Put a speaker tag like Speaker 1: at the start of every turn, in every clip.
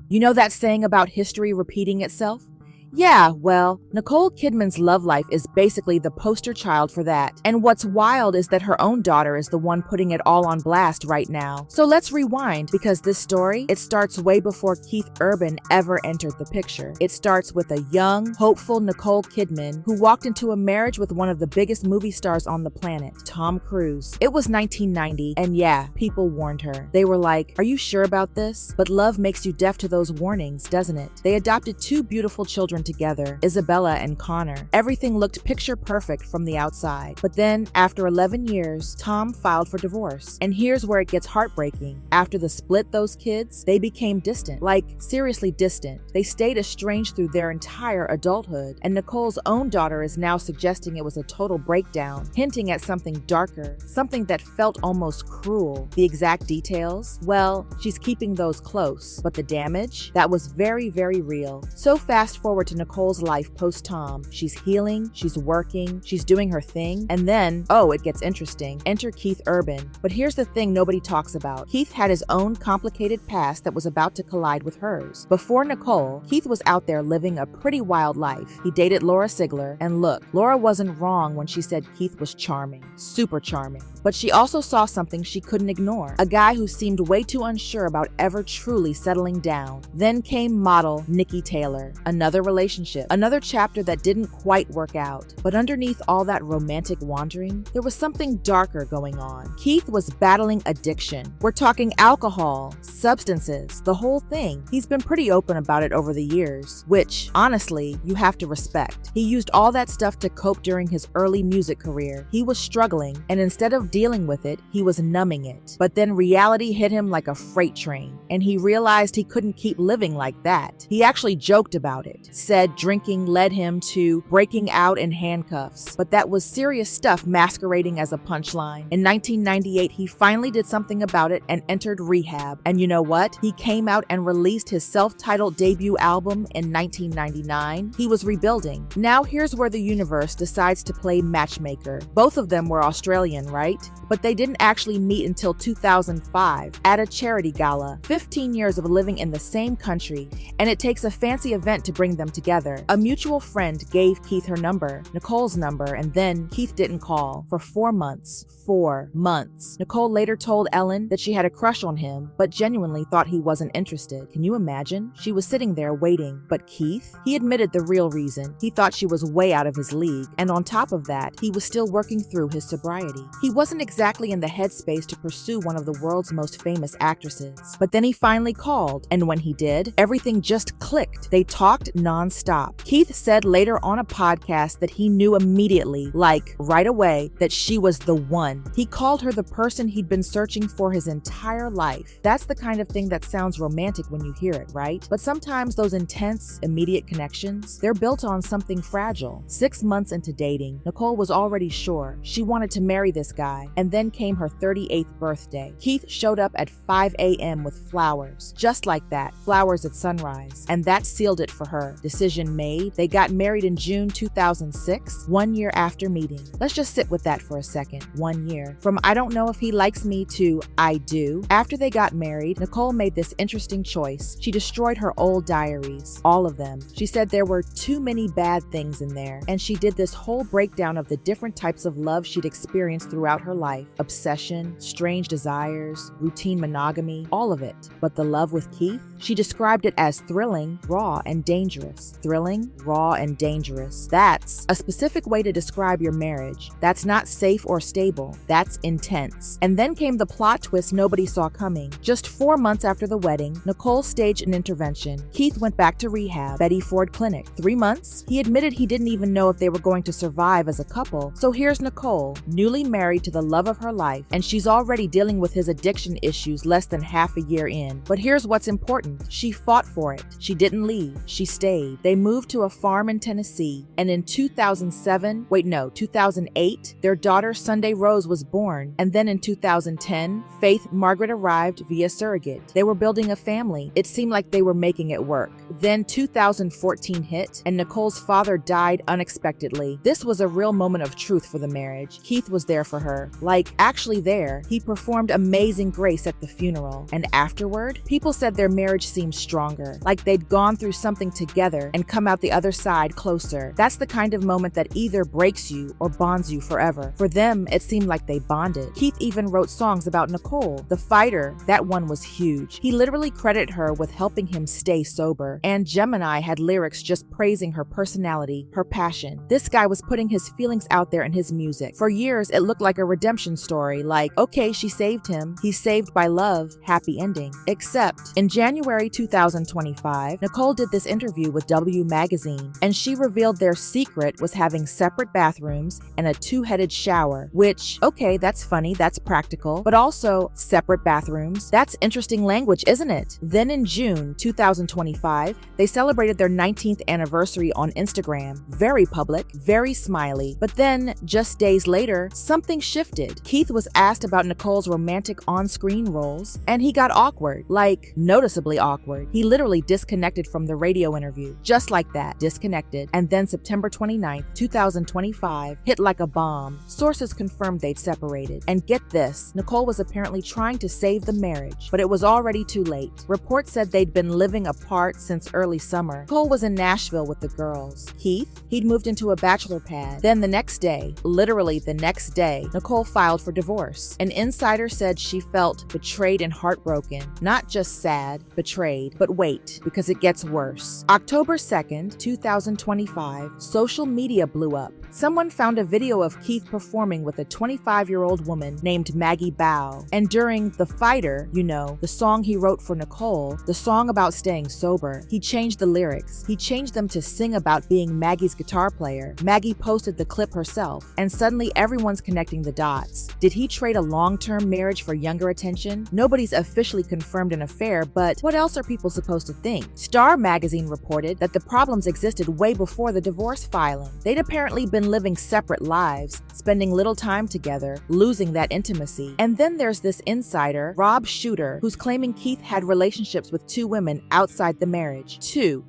Speaker 1: You know that saying about history repeating itself? Yeah, well, Nicole Kidman's love life is basically the poster child for that. And what's wild is that her own daughter is the one putting it all on blast right now. So let's rewind, because this story, it starts way before Keith Urban ever entered the picture. It starts with a young, hopeful Nicole Kidman who walked into a marriage with one of the biggest movie stars on the planet, Tom Cruise. It was 1990, and yeah, people warned her. They were like, "Are you sure about this?" But love makes you deaf to those warnings, doesn't it? They adopted two beautiful children together, Isabella and Connor. Everything looked picture perfect from the outside. But then, after 11 years, Tom filed for divorce. And here's where it gets heartbreaking. After the split, those kids, they became distant. Like, seriously distant. They stayed estranged through their entire adulthood. And Nicole's own daughter is now suggesting it was a total breakdown, hinting at something darker, something that felt almost cruel. The exact details? Well, she's keeping those close. But the damage? That was very, very real. So fast forward to Nicole's life post-Tom. She's healing, she's working, she's doing her thing, and then, oh, it gets interesting. Enter Keith Urban. But here's the thing nobody talks about. Keith had his own complicated past that was about to collide with hers. Before Nicole, Keith was out there living a pretty wild life. He dated Laura Sigler, and look, Laura wasn't wrong when she said Keith was charming. Super charming. But she also saw something she couldn't ignore. A guy who seemed way too unsure about ever truly settling down. Then came model Nikki Taylor. Another relationship. Another chapter that didn't quite work out. But underneath all that romantic wandering, there was something darker going on. Keith was battling addiction. We're talking alcohol, substances, the whole thing. He's been pretty open about it over the years, which, honestly, you have to respect. He used all that stuff to cope during his early music career. He was struggling, and instead of dealing with it, he was numbing it. But then reality hit him like a freight train, and he realized he couldn't keep living like that. He actually joked about it, said drinking led him to breaking out in handcuffs, but that was serious stuff masquerading as a punchline. In 1998, he finally did something about it and entered rehab. And you know what? He came out and released his self-titled debut album in 1999. He was rebuilding. Now here's where the universe decides to play matchmaker. Both of them were Australian, right? But they didn't actually meet until 2005 at a charity gala. 15 years of living in the same country, and it takes a fancy event to bring them together. A mutual friend gave Keith her number, Nicole's number, and then Keith didn't call for 4 months. 4 months. Nicole later told Ellen that she had a crush on him, but genuinely thought he wasn't interested. Can you imagine? She was sitting there waiting. But Keith? He admitted the real reason. He thought she was way out of his league, and on top of that, he was still working through his sobriety. He wasn't exactly in the headspace to pursue one of the world's most famous actresses. But then he finally called, and when he did, everything just clicked. They talked non-stop. Keith said later on a podcast that he knew immediately, like right away, that she was the one. He called her the person he'd been searching for his entire life. That's the kind of thing that sounds romantic when you hear it, right? But sometimes those intense, immediate connections, they're built on something fragile. 6 months into dating, Nicole was already sure she wanted to marry this guy, and then came her 38th birthday. Keith showed up at 5 a.m. with flowers. Just like that, flowers at sunrise. And that sealed it for her. Decision made. They got married in June 2006, 1 year after meeting. Let's just sit with that for a second. 1 year. From I don't know if he likes me to I do. After they got married, Nicole made this interesting choice. She destroyed her old diaries. All of them. She said there were too many bad things in there. And she did this whole breakdown of the different types of love she'd experienced throughout her life. Obsession, strange desires, routine monogamy, all of it. But the love with Keith? She described it as thrilling, raw, and dangerous. Thrilling, raw, and dangerous. That's a specific way to describe your marriage. That's not safe or stable. That's intense. And then came the plot twist nobody saw coming. Just 4 months after the wedding, Nicole staged an intervention. Keith went back to rehab, Betty Ford Clinic. 3 months? He admitted he didn't even know if they were going to survive as a couple. So here's Nicole, newly married to the love of her life, and she's already dealing with his addiction issues less than half a year in. But here's what's important. She fought for it. She didn't leave. She stayed. They moved to a farm in Tennessee, and in 2008, their daughter Sunday Rose was born, and then in 2010, Faith Margaret arrived via surrogate. They were building a family. It seemed like they were making it work. Then 2014 hit, and Nicole's father died unexpectedly. This was a real moment of truth for the marriage. Keith was there for her. Like, actually there. He performed Amazing Grace at the funeral, and afterward, people said their marriage marriage seemed stronger, like they'd gone through something together and come out the other side closer. That's the kind of moment that either breaks you or bonds you forever. For them, it seemed like they bonded. Keith even wrote songs about Nicole, the fighter. That one was huge. He literally credited her with helping him stay sober. And Gemini had lyrics just praising her personality, her passion. This guy was putting his feelings out there in his music. For years, it looked like a redemption story, like, okay, she saved him, he's saved by love, happy ending. Except, in January 2025, Nicole did this interview with W Magazine, and she revealed their secret was having separate bathrooms and a two-headed shower, which, okay, that's funny, that's practical, but also separate bathrooms. That's interesting language, isn't it? Then in June 2025, they celebrated their 19th anniversary on Instagram. Very public, very smiley. But then, just days later, something shifted. Keith was asked about Nicole's romantic on-screen roles, and he got awkward, like noticeably awkward. He literally disconnected from the radio interview, just like that, disconnected. And then September 29th, 2025, hit like a bomb. Sources confirmed they'd separated. And get this, Nicole was apparently trying to save the marriage, but it was already too late. Reports said they'd been living apart since early summer. Nicole was in Nashville with the girls. Keith, he'd moved into a bachelor pad. Then the next day, literally the next day, Nicole filed for divorce. An insider said she felt betrayed and heartbroken. Not just sad, betrayed. But wait, because it gets worse. October 2nd, 2025, social media blew up. Someone found a video of Keith performing with a 25-year-old woman named Maggie Bow. And during The Fighter, you know, the song he wrote for Nicole, the song about staying sober, he changed the lyrics. He changed them to sing about being Maggie's guitar player. Maggie posted the clip herself, and suddenly everyone's connecting the dots. Did he trade a long-term marriage for younger attention? Nobody's officially confirmed an affair, but what else are people supposed to think? Star magazine reported that the problems existed way before the divorce filing. They'd apparently been living separate lives, spending little time together, losing that intimacy. And then there's this insider, Rob Shooter, who's claiming Keith had relationships with two women outside the marriage.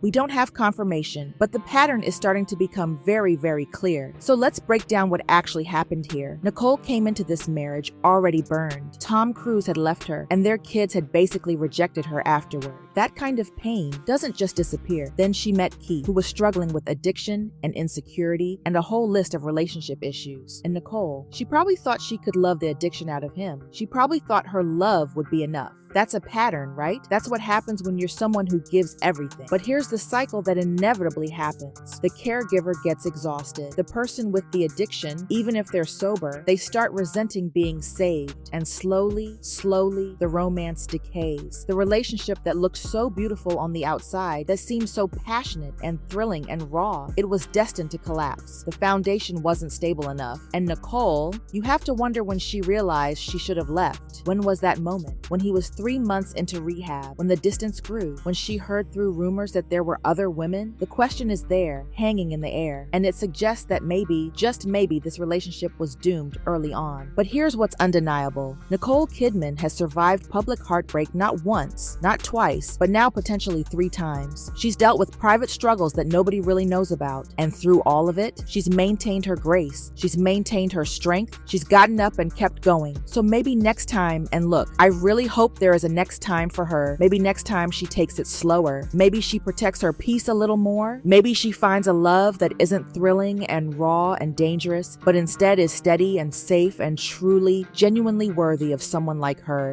Speaker 1: We don't have confirmation, but the pattern is starting to become very, very clear. So let's break down what actually happened here. Nicole came into this marriage already burned. Tom Cruise had left her, and their kids had basically rejected her afterward. That kind of pain doesn't just disappear. Then she met Keith, who was struggling with addiction and insecurity and a whole list of relationship issues. And Nicole, she probably thought she could love the addiction out of him. She probably thought her love would be enough. That's a pattern, right? That's what happens when you're someone who gives everything. But here's the cycle that inevitably happens. The caregiver gets exhausted. The person with the addiction, even if they're sober, they start resenting being saved. And slowly, the romance decays. The relationship that looked so beautiful on the outside, that seemed so passionate and thrilling and raw, it was destined to collapse. The foundation wasn't stable enough. And Nicole, you have to wonder when she realized she should have left. When was that moment? When he was 3 months into rehab, when the distance grew, when she heard through rumors that there were other women? The question is there, hanging in the air, and it suggests that maybe, just maybe, this relationship was doomed early on. But here's what's undeniable. Nicole Kidman has survived public heartbreak not once, not twice, but now potentially 3 times. She's dealt with private struggles that nobody really knows about, and through all of it, she's maintained her grace, she's maintained her strength, she's gotten up and kept going. So maybe next time, and look, I really hope there is a next time for her. Maybe next time she takes it slower. Maybe she protects her peace a little more. Maybe she finds a love that isn't thrilling and raw and dangerous, but instead is steady and safe and truly, genuinely worthy of someone like her.